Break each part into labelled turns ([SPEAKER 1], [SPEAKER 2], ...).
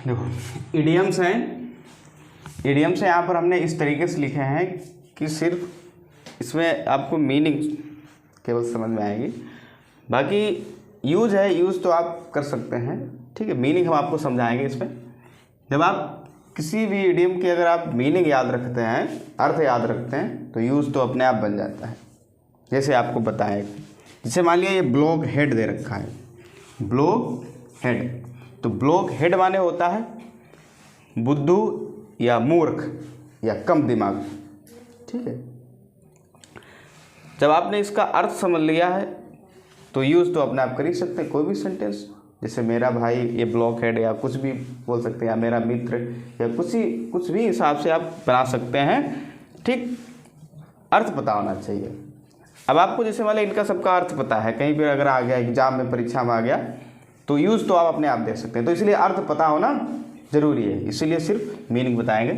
[SPEAKER 1] देखो इडियम्स हैं, इडियम्स यहाँ पर हमने इस तरीके से लिखे हैं कि सिर्फ इसमें आपको मीनिंग केवल समझ में आएगी, बाकी यूज है, यूज़ तो आप कर सकते हैं, ठीक है। मीनिंग हम आपको समझाएंगे इसमें। जब आप किसी भी इडियम की अगर आप मीनिंग याद रखते हैं, अर्थ याद रखते हैं, तो यूज़ तो अपने आप बन जाता है। जैसे आपको बताएं, जैसे मान लिया ये ब्लॉक हेड दे रखा है, ब्लॉक हेड, तो ब्लॉक हेड माने होता है बुद्धू या मूर्ख या कम दिमाग, ठीक है। जब आपने इसका अर्थ समझ लिया है तो यूज़ तो अपने आप कर ही सकते हैं कोई भी सेंटेंस। जैसे मेरा भाई ये ब्लॉक हेड, या कुछ भी बोल सकते हैं, या मेरा मित्र, या कुछ भी हिसाब से आप बना सकते हैं, ठीक। अर्थ पता होना चाहिए। अब आपको जैसे वाले इनका सबका अर्थ पता है, कहीं पर अगर आ गया एग्जाम में, परीक्षा में आ गया, तो यूज़ तो आप अपने आप दे सकते हैं। तो इसलिए अर्थ पता होना ज़रूरी है, इसीलिए सिर्फ मीनिंग बताएंगे।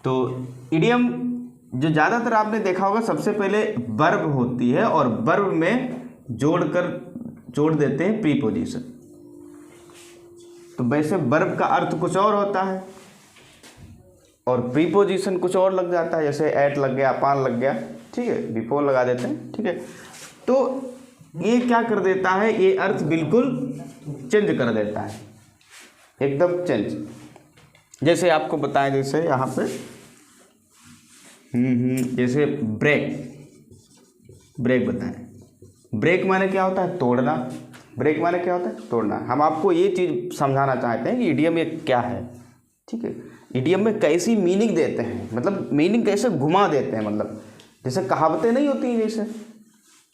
[SPEAKER 1] तो इडियम जो ज़्यादातर आपने देखा होगा, सबसे पहले वर्ब होती है और वर्ब में जोड़ देते हैं प्रीपोजिशन। तो वैसे वर्ब का अर्थ कुछ और होता है और प्रीपोजिशन कुछ और लग जाता है, जैसे एट लग गया, अपान लग गया, ठीक है, बिफोर लगा देते हैं, ठीक है। तो ये क्या कर देता है, ये अर्थ बिल्कुल चेंज कर देता है, एकदम चेंज। जैसे आपको बताएं, जैसे यहाँ पे जैसे ब्रेक बताएं। ब्रेक माने क्या होता है, तोड़ना। ब्रेक माने क्या होता है, तोड़ना। हम आपको ये चीज़ समझाना चाहते हैं कि इडियम ये क्या है, ठीक है। इडियम में कैसी मीनिंग देते हैं, मतलब मीनिंग कैसे घुमा देते हैं, मतलब जैसे कहावतें नहीं होती, जैसे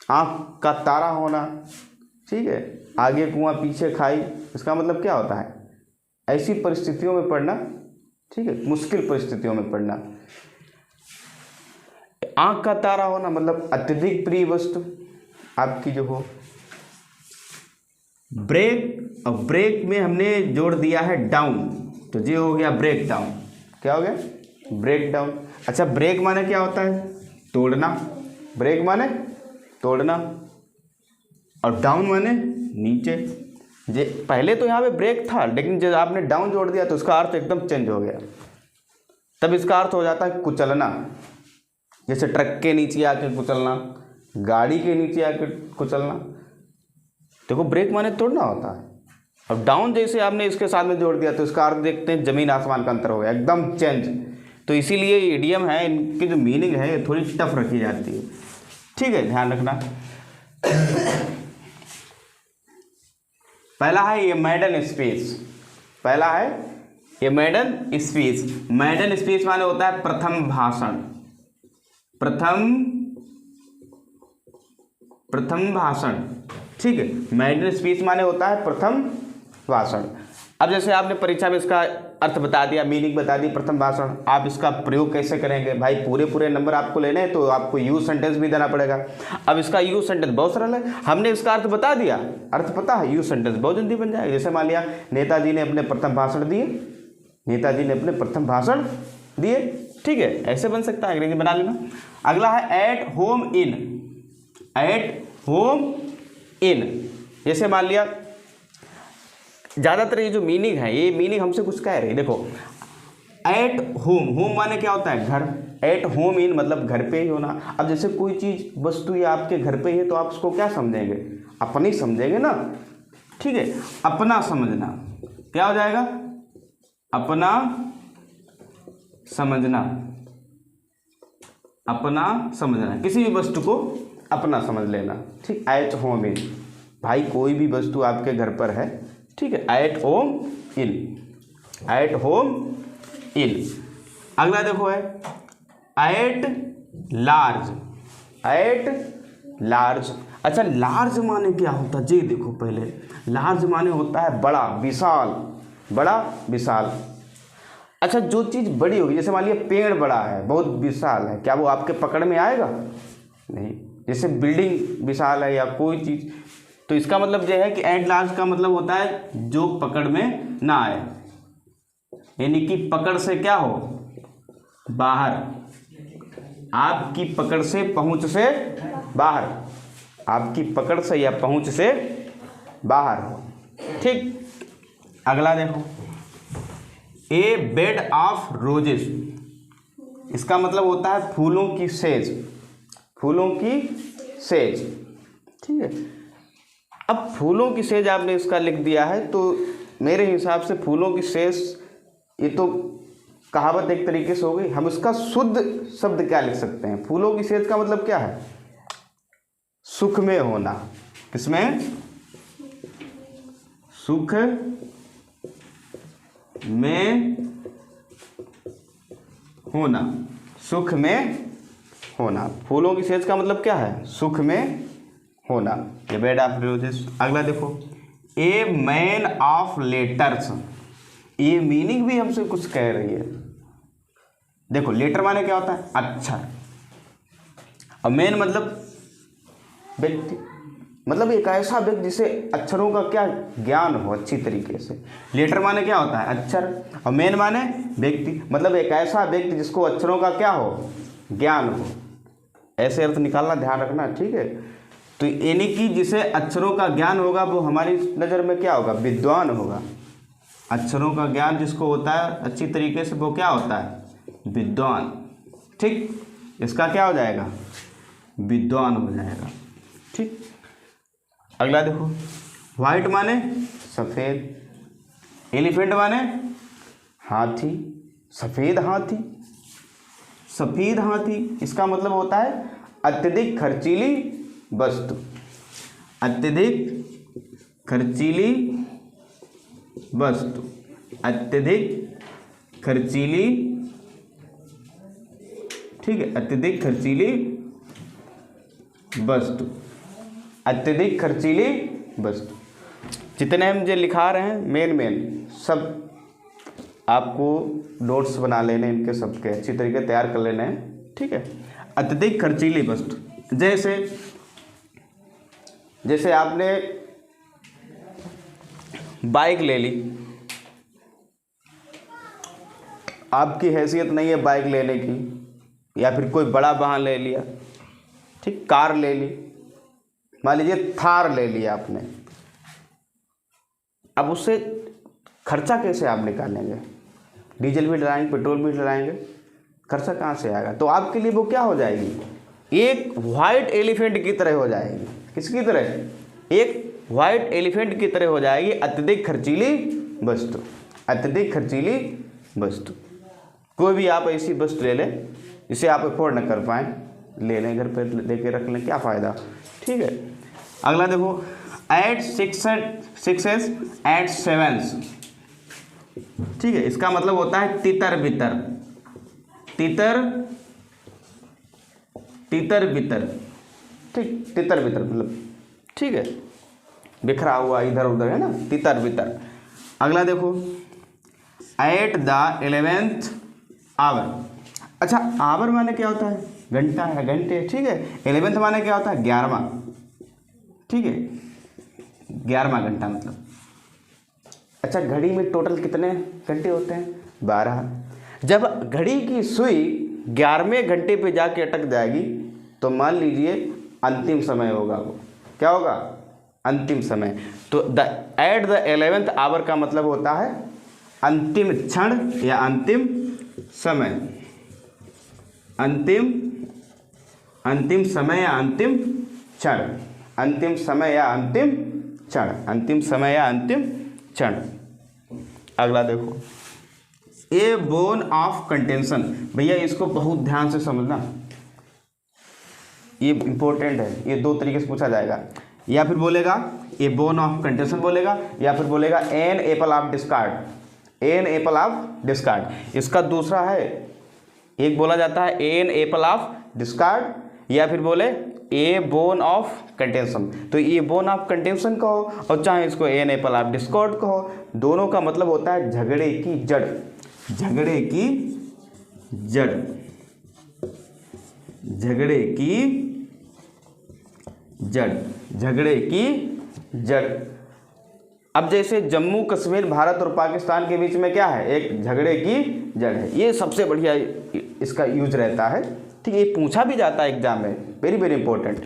[SPEAKER 1] आँख का तारा होना, ठीक है, आगे कुआं पीछे खाई, इसका मतलब क्या होता है, ऐसी परिस्थितियों में पढ़ना, ठीक है, मुश्किल परिस्थितियों में पढ़ना। आँख का तारा होना मतलब अत्यधिक प्रिय वस्तु आपकी जो हो। ब्रेक, और ब्रेक में हमने जोड़ दिया है डाउन, तो ये हो गया ब्रेक डाउन। क्या हो गया, ब्रेक डाउन। अच्छा, ब्रेक माने क्या होता है, तोड़ना। ब्रेक माने तोड़ना, और डाउन माने नीचे। जे पहले तो यहाँ पे ब्रेक था, लेकिन जब आपने डाउन जोड़ दिया तो उसका अर्थ एकदम चेंज हो गया। तब इसका अर्थ हो जाता है कुचलना, जैसे ट्रक के नीचे आके कुचलना, गाड़ी के नीचे आके कुचलना। देखो ब्रेक माने तोड़ना होता है, और डाउन जैसे आपने इसके साथ में जोड़ दिया तो इसका अर्थ देखते हैं ज़मीन आसमान का अंतर हो गया, एकदम चेंज। तो इसीलिए इडियम है, इनकी जो मीनिंग है ये थोड़ी टफ रखी जाती है, ठीक है, ध्यान रखना। पहला है ये मैडन स्पीच। पहला है ये मैडन स्पीच। मैडन स्पीच माने होता है प्रथम भाषण। प्रथम भाषण, ठीक है। मैडन स्पीच माने होता है प्रथम भाषण। अब जैसे आपने परीक्षा में इसका अर्थ बता दिया, मीनिंग बता दी, प्रथम भाषण, आप इसका प्रयोग कैसे करेंगे भाई, पूरे नंबर आपको लेने हैं तो आपको यूज सेंटेंस भी देना पड़ेगा। अब इसका यूज सेंटेंस बहुत सरल है, हमने इसका अर्थ बता दिया, अर्थ पता है, यूज सेंटेंस बहुत जल्दी बन जाएगा। जैसे मान लिया नेताजी ने अपने प्रथम भाषण दिए, नेताजी ने अपने प्रथम भाषण दिए, ठीक है, ऐसे बन सकता है, अंग्रेजी बना लेना। अगला है at home in. At home in, जैसे मान लिया ज़्यादातर ये जो मीनिंग है, ये मीनिंग हमसे कुछ कह रही है। देखो एट होम, होम माने क्या होता है, घर। एट होम इन मतलब घर पे ही होना। अब जैसे कोई चीज़ वस्तु या आपके घर पे ही है तो आप उसको क्या समझेंगे, अपनी समझेंगे ना, ठीक है। अपना समझना क्या हो जाएगा, अपना समझना। अपना समझना, किसी भी वस्तु को अपना समझ लेना, ठीक। एट होम इन, भाई कोई भी वस्तु आपके घर पर है, ठीक है, at home in, at home in. अगला देखो है एट लार्ज। एट लार्ज, अच्छा लार्ज माने क्या होता है जी, देखो पहले लार्ज माने होता है बड़ा, विशाल, बड़ा विशाल। अच्छा जो चीज़ बड़ी होगी, जैसे मान लिया पेड़ बड़ा है, बहुत विशाल है, क्या वो आपके पकड़ में आएगा, नहीं। जैसे बिल्डिंग विशाल है या कोई चीज़, तो इसका मतलब यह है कि एट लार्ज का मतलब होता है जो पकड़ में ना आए, यानी कि पकड़ से क्या हो, बाहर, आपकी पकड़ से पहुंच से बाहर, आपकी पकड़ से या पहुंच से बाहर हो, ठीक। अगला देखो ए बेड ऑफ रोजेस, इसका मतलब होता है फूलों की सेज, फूलों की सेज। ठीक है, अब फूलों की सेज आपने इसका लिख दिया है, तो मेरे हिसाब से फूलों की सेज, ये तो कहावत एक तरीके से हो गई। हम इसका शुद्ध शब्द क्या लिख सकते हैं? फूलों की सेज का मतलब क्या है? सुख में होना। किसमें? सुख में होना, सुख में होना। फूलों की सेज का मतलब क्या है? सुख में होना। ये बेड ऑफ रोजेस। अगला देखो, ए मैन ऑफ लेटर्स, ये मीनिंग भी हमसे कुछ कह रही है। देखो लेटर माने क्या होता है? अक्षर। अब मैन मतलब व्यक्ति, मतलब एक ऐसा व्यक्ति जिसे अक्षरों का क्या ज्ञान हो अच्छी तरीके से। लेटर माने क्या होता है? अक्षर। और मैन माने व्यक्ति, मतलब एक ऐसा व्यक्ति जिसको अक्षरों का क्या हो? ज्ञान हो। ऐसे अर्थ निकालना, ध्यान रखना, ठीक है। तो यानी कि जिसे अक्षरों का ज्ञान होगा वो हमारी नज़र में क्या होगा? विद्वान होगा। अक्षरों का ज्ञान जिसको होता है अच्छी तरीके से, वो क्या होता है? विद्वान। ठीक, इसका क्या हो जाएगा? विद्वान हो जाएगा। ठीक, अगला देखो, व्हाइट माने सफ़ेद, एलिफेंट माने हाथी, सफ़ेद हाथी, सफ़ेद हाथी। इसका मतलब होता है अत्यधिक खर्चीली वस्तु, अत्यधिक खर्चीली वस्तु, अत्यधिक खर्चीली, ठीक है, अत्यधिक खर्चीली वस्तु, अत्यधिक खर्चीली वस्तु। जितने हम जो लिखा रहे हैं मेन सब आपको नोट्स बना लेने, इनके सबके अच्छी तरीके तैयार कर लेने हैं। ठीक है, अत्यधिक खर्चीली वस्तु, जैसे आपने बाइक ले ली, आपकी हैसियत नहीं है बाइक लेने की, या फिर कोई बड़ा वाहन ले लिया, ठीक, कार ले ली, मान लीजिए थार ले लिया आपने। अब उससे खर्चा कैसे आप निकालेंगे? डीजल भी डलाएंगे, पेट्रोल भी डलाएंगे, खर्चा कहाँ से आएगा? तो आपके लिए वो क्या हो जाएगी? एक वाइट एलिफेंट की तरह हो जाएगी। किसकी तरह? एक वाइट एलिफेंट की तरह हो जाएगी, अत्यधिक खर्चीली वस्तु, अत्यधिक खर्चीली वस्तु। कोई भी आप ऐसी वस्तु ले लें जिसे आप अफोर्ड न कर पाएँ, ले लें, घर पर लेके रख लें, क्या फ़ायदा? ठीक है, अगला देखो, एट सिक्सेस एट सेवेंस, ठीक है, इसका मतलब होता है तितर बितर, तितर तितर बितर, ठीक, तितर बितर मतलब, ठीक है, बिखरा हुआ इधर उधर है ना, तितर बितर। अगला देखो, एट द 11th आवर। अच्छा, आवर माने क्या होता है? घंटा है, घंटे, ठीक है। 11th माने क्या होता है? 11वां, ठीक है, 11वां घंटा मतलब। अच्छा, घड़ी में टोटल कितने घंटे होते हैं? 12। जब घड़ी की सुई 11वें घंटे पे जाके अटक जाएगी तो मान लीजिए अंतिम समय होगा। वो क्या होगा? अंतिम समय। तो एट द 11th आवर का मतलब होता है अंतिम क्षण या अंतिम समय, अंतिम समय या अंतिम क्षण, अंतिम समय या अंतिम क्षण, अंतिम समय या अंतिम क्षण। अगला देखो, ए बोन ऑफ कंटेंशन। भैया इसको बहुत ध्यान से समझना, ये इंपॉर्टेंट है। ये दो तरीके से पूछा जाएगा, या फिर बोलेगा ए बोन ऑफ कंटेंशन बोलेगा, या फिर बोलेगा an apple of discord, an apple of discord. इसका दूसरा है, एक बोला जाता है एन एपल ऑफ डिस्कार्ड, या फिर बोले ए बोन ऑफ कंटेंशन। तो ये बोन ऑफ कंटेंशन कहो और चाहे इसको एन एपल ऑफ डिस्कॉर्ड कहो, दोनों का मतलब होता है झगड़े की जड़, झगड़े की जड़, झगड़े की जड़, झगड़े की जड़। अब जैसे जम्मू कश्मीर भारत और पाकिस्तान के बीच में क्या है? एक झगड़े की जड़ है। ये सबसे बढ़िया इसका यूज रहता है, ठीक है, ये पूछा भी जाता है एग्जाम में, वेरी वेरी इंपॉर्टेंट।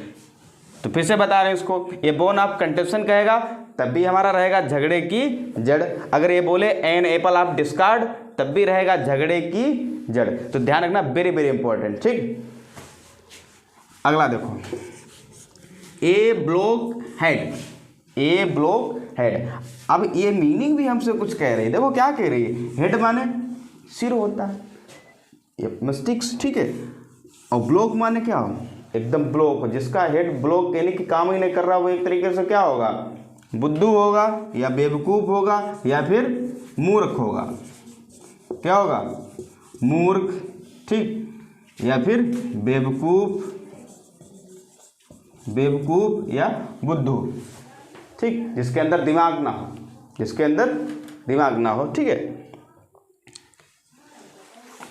[SPEAKER 1] तो फिर से बता रहे हैं इसको, ये बोन ऑफ कंटेंशन कहेगा तब भी हमारा रहेगा झगड़े की जड़। अगर ये बोले एन एपल ऑफ डिस्कार्ड तब भी रहेगा झगड़े की जड़। तो ध्यान रखना, वेरी वेरी इंपॉर्टेंट। ठीक, अगला देखो, ए ब्लॉक हेड, ए ब्लॉक हेड। अब ये मीनिंग भी हमसे कुछ कह रही है। देखो क्या कह रही है, हेड माने सिर होता है, ये मस्तिष्क, ठीक है। और ब्लॉक माने क्या हो, एकदम ब्लॉक हो, जिसका हेड ब्लॉक यानी कि काम ही नहीं कर रहा, वो एक तरीके से क्या होगा, बुद्धू होगा या बेवकूफ़ होगा या फिर मूर्ख होगा। क्या होगा, मूर्ख, ठीक, या फिर बेवकूफ़, बेवकूफ़ या बुद्धू, ठीक, जिसके अंदर दिमाग ना हो, जिसके अंदर दिमाग ना हो। ठीक है,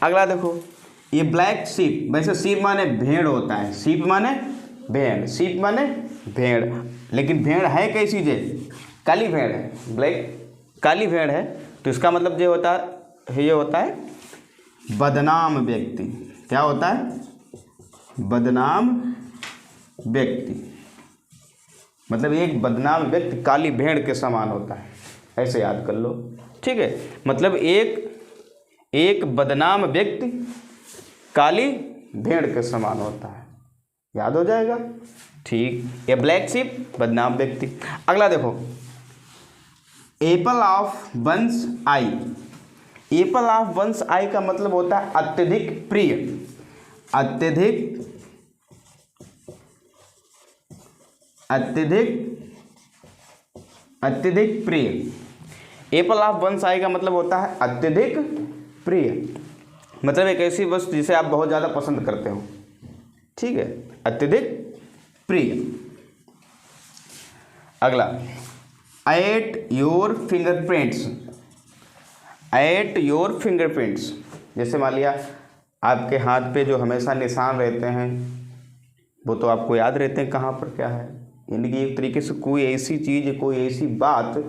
[SPEAKER 1] अगला देखो, ये ब्लैक शीप, वैसे शीप माने भेड़ होता है, शीप माने भेड़, शीप माने भेड़, लेकिन भेड़ है कैसी चीज़ है, काली भेड़ है, ब्लैक काली भेड़ है। तो इसका मतलब जो होता है, ये होता है बदनाम व्यक्ति। क्या होता है, बदनाम व्यक्ति, मतलब एक बदनाम व्यक्ति काली भेड़ के समान होता है, ऐसे याद कर लो। ठीक है, मतलब एक बदनाम व्यक्ति काली भेड़ के समान होता है, याद हो जाएगा। ठीक, ये ब्लैक शीप बदनाम व्यक्ति। अगला देखो, apple of one's eye, apple of one's eye का मतलब होता है अत्यधिक प्रिय, अत्यधिक, अत्यधिक, अत्यधिक प्रिय। एप्पल ऑफ वंस आई का मतलब होता है अत्यधिक प्रिय, मतलब एक ऐसी वस्तु जिसे आप बहुत ज़्यादा पसंद करते हो। ठीक है, अत्यधिक प्रिय। अगला, at your fingerprints, at your fingerprints, जैसे मान लिया आपके हाथ पे जो हमेशा निशान रहते हैं वो तो आपको याद रहते हैं कहाँ पर क्या है, यानी कि एक तरीके से कोई ऐसी चीज़, कोई ऐसी बात,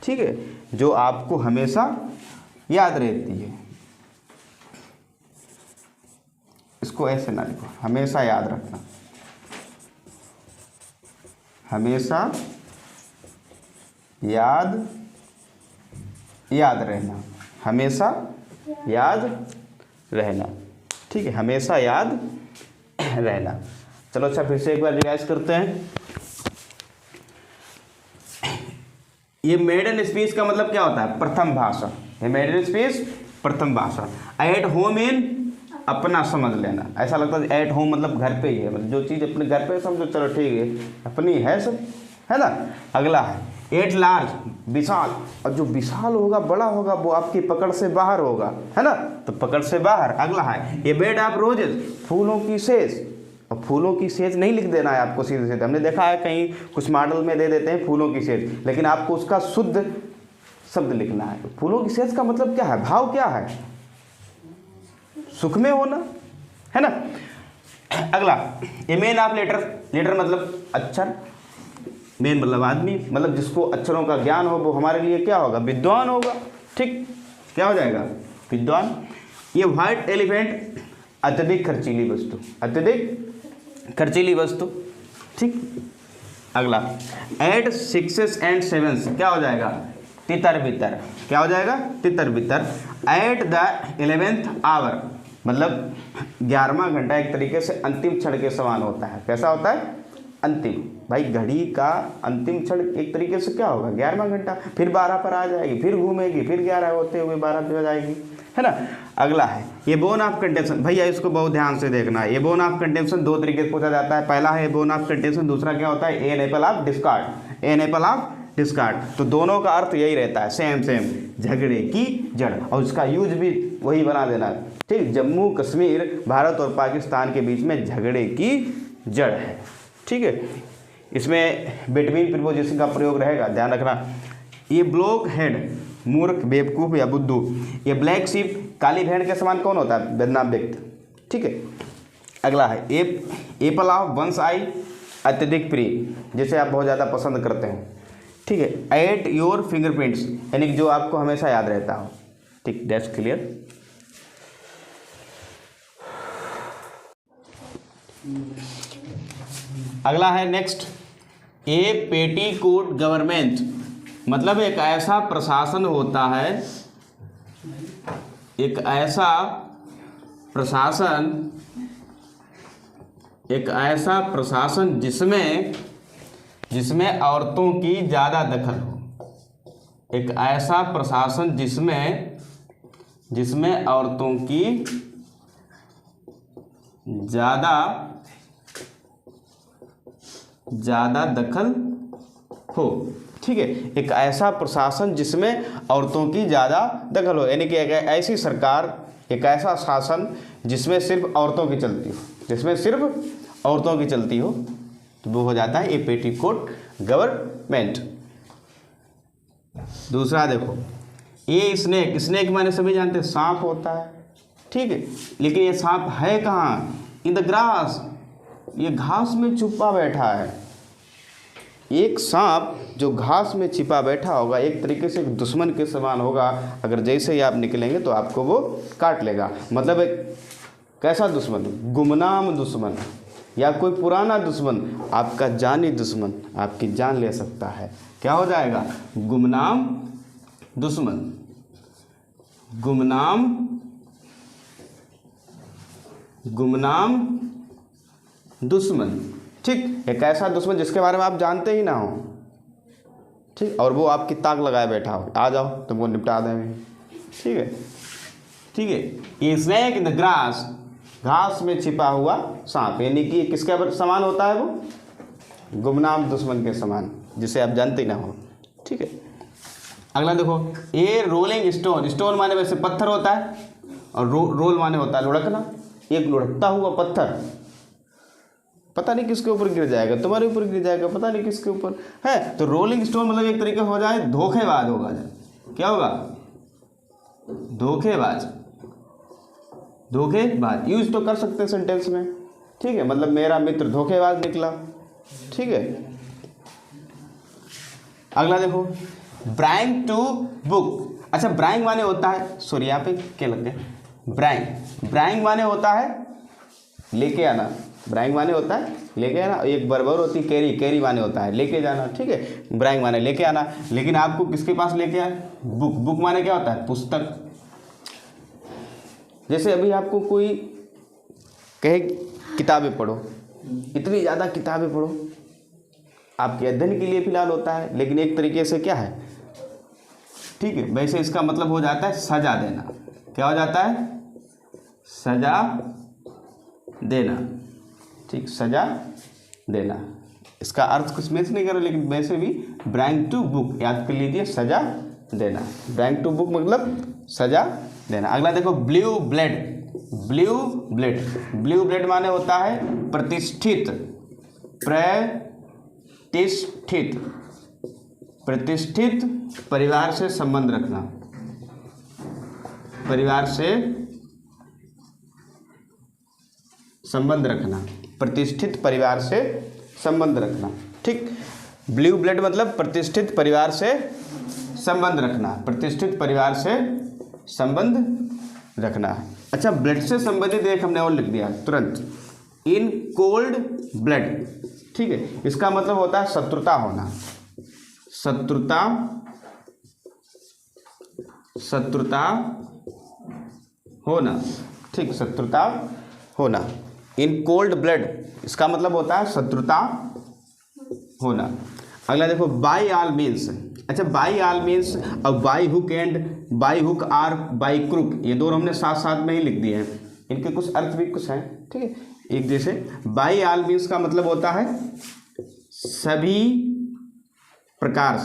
[SPEAKER 1] ठीक है, जो आपको हमेशा याद रहती है। इसको ऐसे ना लिखो, हमेशा याद रखना, हमेशा याद रहना, हमेशा याद रहना। ठीक है, हमेशा याद रहना। चलो अच्छा, फिर से एक बार रिवाइज करते हैं। ये मेडन स्पीच का मतलब क्या होता है, प्रथम भाषण। ये मेडन स्पीच प्रथम भाषण। एट होम इन, अपना समझ लेना, ऐसा लगता है एट होम मतलब घर पे ही है, मतलब जो चीज़ अपने घर पे समझो, चलो ठीक है, अपनी है सब, है ना। अगला है एट लार्ज, विशाल, और जो विशाल होगा, बड़ा होगा, वो आपकी पकड़ से बाहर होगा, है ना, तो पकड़ से बाहर। अगला है ये बेड ऑफ रोजेज, फूलों की सेज, और फूलों की सेज नहीं लिख देना है आपको सीधे सीधे, हमने देखा है कहीं कुछ मॉडल में दे देते हैं फूलों की सेज, लेकिन आपको उसका शुद्ध शब्द लिखना है। फूलों की सेज का मतलब क्या है, भाव क्या है, सुख में होना, है ना। अगला ये मेन ऑफ लेटर, लेटर मतलब अक्षर, मेन मतलब आदमी, मतलब जिसको अक्षरों का ज्ञान हो वो हमारे लिए क्या होगा, विद्वान होगा। ठीक, क्या हो जाएगा, विद्वान। ये व्हाइट एलिफेंट, अत्यधिक खर्चीली वस्तु, अत्यधिक खर्चीली वस्तु। ठीक, अगला एट सिक्सेस एंड सेवेंस, क्या हो जाएगा, तितर बितर, क्या हो जाएगा, तितर बितर। एट द 11th आवर, मतलब 11वां घंटा एक तरीके से अंतिम क्षण के समान होता है। कैसा होता है, अंतिम। भाई घड़ी का अंतिम क्षण एक तरीके से क्या होगा, 11वां घंटा, फिर 12 पर आ जाएगी, फिर घूमेगी, फिर 11 होते हुए 12 पे हो जाएगी, है ना। अगला है ये बोन ऑफ कंटेंशन, भैया इसको बहुत ध्यान से देखना है। ये बोन ऑफ कंटेंशन दो तरीके से पूछा जाता है, पहला है बोन ऑफ कंटेंशन, दूसरा क्या होता है, an apple of discord, an apple of discord. तो दोनों का अर्थ यही रहता है, सेम सेम, झगड़े की जड़, और उसका यूज भी वही बना देना है। ठीक, जम्मू कश्मीर भारत और पाकिस्तान के बीच में झगड़े की जड़ है। ठीक है, इसमें बिटवीन प्रीपोजिशन का प्रयोग रहेगा, ध्यान रखना। ये ब्लॉक हेड, मूर्ख, बेवकूफ़ या बुद्धू। ये ब्लैक शीप, काली भेड़ के समान कौन होता है, बदनाम व्यक्ति। ठीक है, अगला है एप्पल ऑफ वंस आई, अत्यधिक प्रिय, जिसे आप बहुत ज़्यादा पसंद करते हो। ठीक है, एट योर फिंगरप्रिंट्स, यानी कि जो आपको हमेशा याद रहता हो। ठीक, दैट्स क्लियर। अगला है नेक्स्ट, ए पेटीकोट गवर्नमेंट, मतलब एक ऐसा प्रशासन होता है एक ऐसा प्रशासन जिसमें औरतों की ज़्यादा दखल हो। एक ऐसा प्रशासन जिसमें औरतों की ज़्यादा दखल हो। ठीक है, एक ऐसा प्रशासन जिसमें औरतों की ज़्यादा दखल हो, यानी कि एक ऐसी सरकार, एक ऐसा शासन जिसमें सिर्फ औरतों की चलती हो, तो वो हो जाता है ए पेटीकोट गवर्नमेंट। दूसरा देखो, ये स्नेक माने सभी जानते हैं सांप होता है। ठीक है, लेकिन ये सांप है कहाँ? इन द ग्रास, ये घास में छुपा बैठा है। एक सांप जो घास में छिपा बैठा होगा, एक तरीके से दुश्मन के समान होगा। अगर जैसे ही आप निकलेंगे तो आपको वो काट लेगा। मतलब एक कैसा दुश्मन? गुमनाम दुश्मन, या कोई पुराना दुश्मन, आपका जानी दुश्मन, आपकी जान ले सकता है। क्या हो जाएगा? गुमनाम दुश्मन। गुमनाम दुश्मन। ठीक, एक ऐसा दुश्मन जिसके बारे में आप जानते ही ना हो। ठीक, और वो आपकी ताक लगाए बैठा हो, आ जाओ तुमको निपटा देंगे। ठीक है, ये स्नेक इन द ग्रास, घास में छिपा हुआ सांप, यानी कि किसके समान होता है? वो गुमनाम दुश्मन के समान, जिसे आप जानते ही ना हो। ठीक है, अगला देखो, ये रोलिंग स्टोन माने वैसे पत्थर होता है, और रोल माने होता है लुढ़कना। एक लुढ़कता हुआ पत्थर, पता नहीं किसके ऊपर गिर जाएगा, तुम्हारे ऊपर गिर जाएगा, पता नहीं किसके ऊपर है। तो रोलिंग स्टोन मतलब एक तरीके हो जाए धोखेबाज होगा। क्या होगा? धोखेबाज यूज तो कर सकते हैं सेंटेंस में। ठीक है, मतलब मेरा मित्र धोखेबाज निकला। ठीक है, अगला देखो, ब्राइंग टू बुक। अच्छा, ब्राइंग माने होता है, सॉरी यहाँ पे क्या लग गया, ब्राइंग माने होता है लेके आना। ब्राइंग माने होता है लेके आना। एक बरबर होती है कैरी माने होता है लेके जाना। ठीक है, ब्राइंग माने लेके आना, लेकिन आपको किसके पास लेके आए? बुक माने क्या होता है? पुस्तक। जैसे अभी आपको कोई कहे किताबें पढ़ो, इतनी ज़्यादा किताबें पढ़ो, आपके अध्ययन के लिए फिलहाल होता है, लेकिन एक तरीके से क्या है? ठीक है, वैसे इसका मतलब हो जाता है सजा देना। क्या हो जाता है? सजा देना। ठीक, सजा देना। इसका अर्थ कुछ मैच नहीं करो, लेकिन वैसे भी ब्राइंग टू बुक याद कर लीजिए, सजा देना। ब्राइंग टू बुक मतलब सजा देना। अगला देखो, ब्लू ब्लेड माने होता है प्रतिष्ठित परिवार से संबंध रखना। प्रतिष्ठित परिवार से संबंध रखना। ठीक, ब्लू ब्लड मतलब प्रतिष्ठित परिवार से संबंध रखना। अच्छा, ब्लड से संबंधित एक हमने और लिख दिया तुरंत, इन कोल्ड ब्लड। ठीक है, इसका मतलब होता है शत्रुता होना। ठीक, शत्रुता होना। इन कोल्ड ब्लड इसका मतलब होता है शत्रुता होना। अगला देखो, बाई ऑल मीन्स। अच्छा, बाई ऑल मीन्स और by hook or by crook, ये दोनों हमने साथ साथ में ही लिख दिए हैं। इनके कुछ अर्थ भी कुछ हैं। ठीक है, एक जैसे बाई ऑल मीन्स का मतलब होता है सभी प्रकार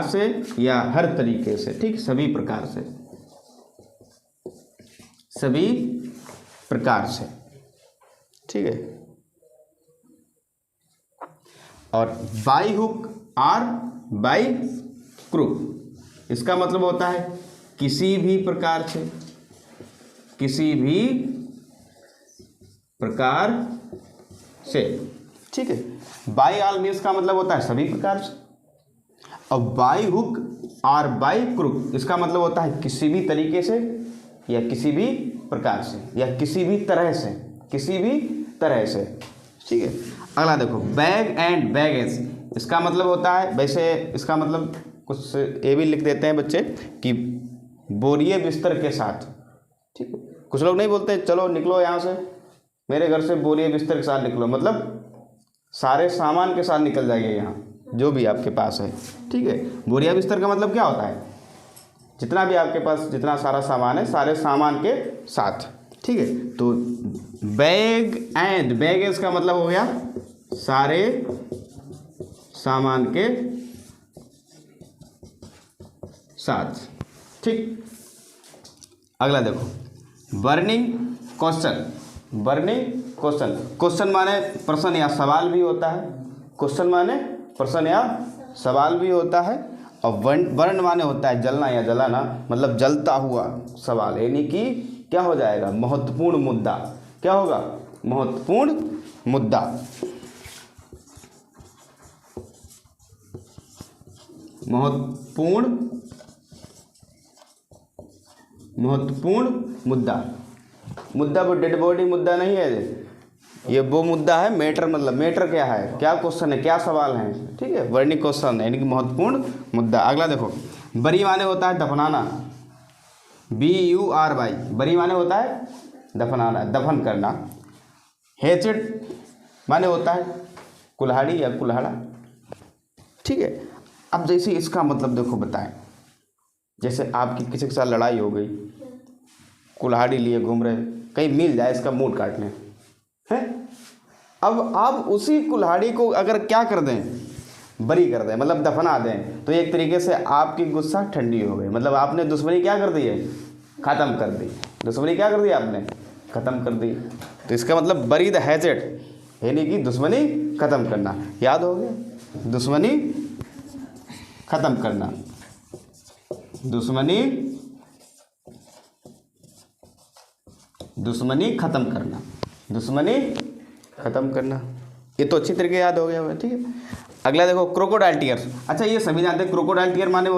[SPEAKER 1] से या हर तरीके से। ठीक, सभी प्रकार से। ठीक है, और बाई हुक और बाई क्रुक इसका मतलब होता है किसी भी प्रकार से। ठीक है, बाई ऑल मीन्स का मतलब होता है सभी प्रकार से, और बाई हुक और बाई क्रुक इसका मतलब होता है किसी भी तरीके से या किसी भी प्रकार से या किसी भी तरह से। ठीक है, अगला देखो, बैग एंड बैगेज इसका मतलब होता है, वैसे इसका मतलब कुछ ये भी लिख देते हैं बच्चे कि बोरिए बिस्तर के साथ, ठीक है। कुछ लोग नहीं बोलते चलो निकलो यहाँ से, मेरे घर से बोरिए बिस्तर के साथ निकलो, मतलब सारे सामान के साथ निकल जाइए यहाँ, जो भी आपके पास है, ठीक है। बोरिया बिस्तर का मतलब क्या होता है, जितना भी आपके पास जितना सारा सामान है, सारे सामान के साथ, ठीक है। तो बैग एंड बैगेज का मतलब हो गया सारे सामान के साथ, ठीक। अगला देखो burning question, burning question, question माने प्रश्न या सवाल भी होता है, क्वेश्चन माने प्रश्न या सवाल भी होता है, और बर्न माने होता है जलना या जलाना, मतलब जलता हुआ सवाल, यानी कि क्या हो जाएगा, महत्वपूर्ण मुद्दा, क्या होगा, महत्वपूर्ण मुद्दा, महत्वपूर्ण मुद्दा, मुद्दा वो डेड बॉडी मुद्दा नहीं है, ये वो मुद्दा है, मैटर मतलब मैटर क्या है, क्या क्वेश्चन है, क्या सवाल है, ठीक है। बर्निंग क्वेश्चन यानी कि महत्वपूर्ण मुद्दा। अगला देखो बरी माने होता है दफनाना, BURY, बरी माने होता है दफनाना, दफन करना। हेचेड माने होता है कुल्हाड़ी या कुल्हाड़ा, ठीक है। अब जैसे इसका मतलब देखो बताएं, जैसे आपकी किसी के साथ लड़ाई हो गई, कुल्हाड़ी लिए घूम रहे, कहीं मिल जाए इसका मूड काटने हैं, अब आप उसी कुल्हाड़ी को अगर क्या कर दें, बरी कर दें, मतलब दफना दें, तो एक तरीके से आपकी गुस्सा ठंडी हो गई, मतलब आपने दुश्मनी क्या कर दी है, ख़त्म कर दी, दुश्मनी क्या कर दी आपने, ख़त्म कर दी। तो इसका मतलब बरी द हैचेट यानी कि दुश्मनी ख़त्म करना, याद हो गया, दुश्मनी ख़त्म करना, दुश्मनी ख़त्म करना, दुश्मनी ख़त्म करना, ये तो अच्छी तरीके याद हो गया हुआ, ठीक है। अगला देखो क्रोकोडाइल टीयर्स, अच्छा ये सभी जानते हैं क्रोकोडाइल टीयर माने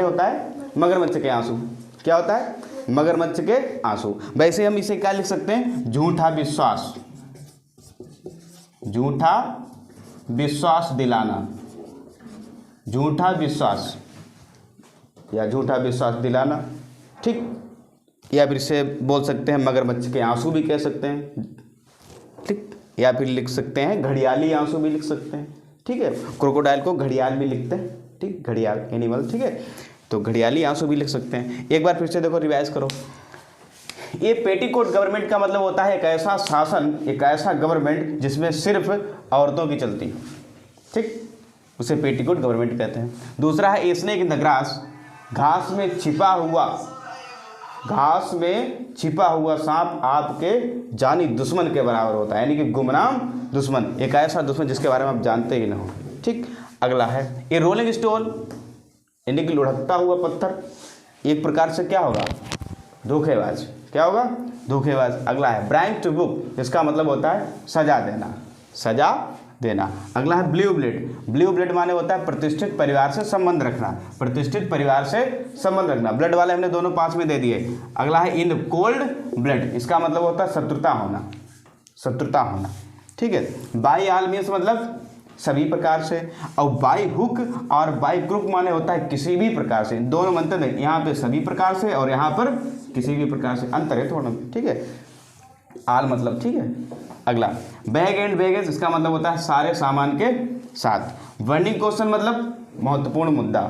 [SPEAKER 1] होता है मगरमच्छ के आंसू, क्या होता है, मगरमच्छ के आंसू। वैसे हम इसे क्या लिख सकते हैं, झूठा विश्वास, झूठा विश्वास दिलाना, झूठा विश्वास या झूठा विश्वास दिलाना, ठीक। या फिर इसे बोल सकते हैं मगरमच्छ के आंसू भी कह सकते हैं, ठीक। या फिर लिख सकते हैं घड़ियाली आंसू भी लिख सकते हैं, ठीक है। क्रोकोडाइल को घड़ियाल भी लिखते हैं, ठीक, घड़ियाल एनिमल, ठीक है। तो घड़ियाली आंसू भी लिख सकते हैं। एक बार फिर से देखो, रिवाइज करो। ये पेटीकोट गवर्नमेंट का मतलब होता है एक ऐसा शासन, एक ऐसा गवर्नमेंट जिसमें सिर्फ औरतों की चलती, ठीक, उसे पेटीकोट गवर्नमेंट कहते हैं। दूसरा है a snake in the grass, घास में छिपा हुआ, घास में छिपा हुआ सांप आपके जानी दुश्मन के बराबर होता है, यानी कि गुमनाम दुश्मन, एक ऐसा दुश्मन जिसके बारे में आप जानते ही ना हो, ठीक। अगला है ए रोलिंग स्टोन, यानी कि लुढ़कता हुआ पत्थर, एक प्रकार से क्या होगा, धोखेबाज, क्या होगा, धोखेबाज। अगला है ब्राइंग टू बुक, इसका मतलब होता है सजा देना, सजा देना। अगला है ब्लू ब्लड, ब्लू ब्लड माने होता है प्रतिष्ठित परिवार से संबंध रखना, प्रतिष्ठित परिवार से संबंध रखना, ब्लड वाले हमने दोनों पास में दे दिए। अगला है इन कोल्ड ब्लड, इसका मतलब होता है शत्रुता होना, शत्रुता होना, ठीक है। बाई आल मीन्स मतलब सभी प्रकार से, और बाई हुक और बाई क्रुक माने होता है किसी भी प्रकार से, दोनों मंत्र हैं, यहाँ पे सभी प्रकार से और यहाँ पर किसी भी प्रकार से, अंतर है थोड़ा, ठीक है। आल मतलब, ठीक है। अगला बैग एंड बैगेज, इसका मतलब होता है सारे सामान के साथ। बर्निंग क्वेश्चन मतलब महत्वपूर्ण मुद्दा,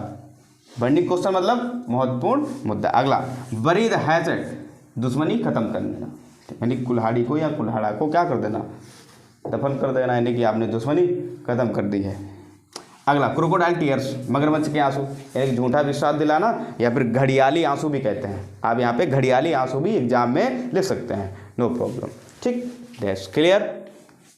[SPEAKER 1] बर्निंग क्वेश्चन मतलब महत्वपूर्ण मुद्दा। अगला बरी द हैचेट, दुश्मनी खत्म कर देना, यानी कुल्हाड़ी को या कुल्हाड़ा को क्या कर देना, दफन कर देना, यानी कि आपने दुश्मनी खत्म कर दी है। अगला क्रोकोडाइल टीयर्स, मगरमच्छ के आंसू, यानी कि झूठा विश्वास दिलाना, या फिर घड़ियाली आंसू भी कहते हैं, आप यहाँ पे घड़ियाली आंसू भी एग्जाम में लिख सकते हैं, नो प्रॉब्लम, ठीक। That's clear.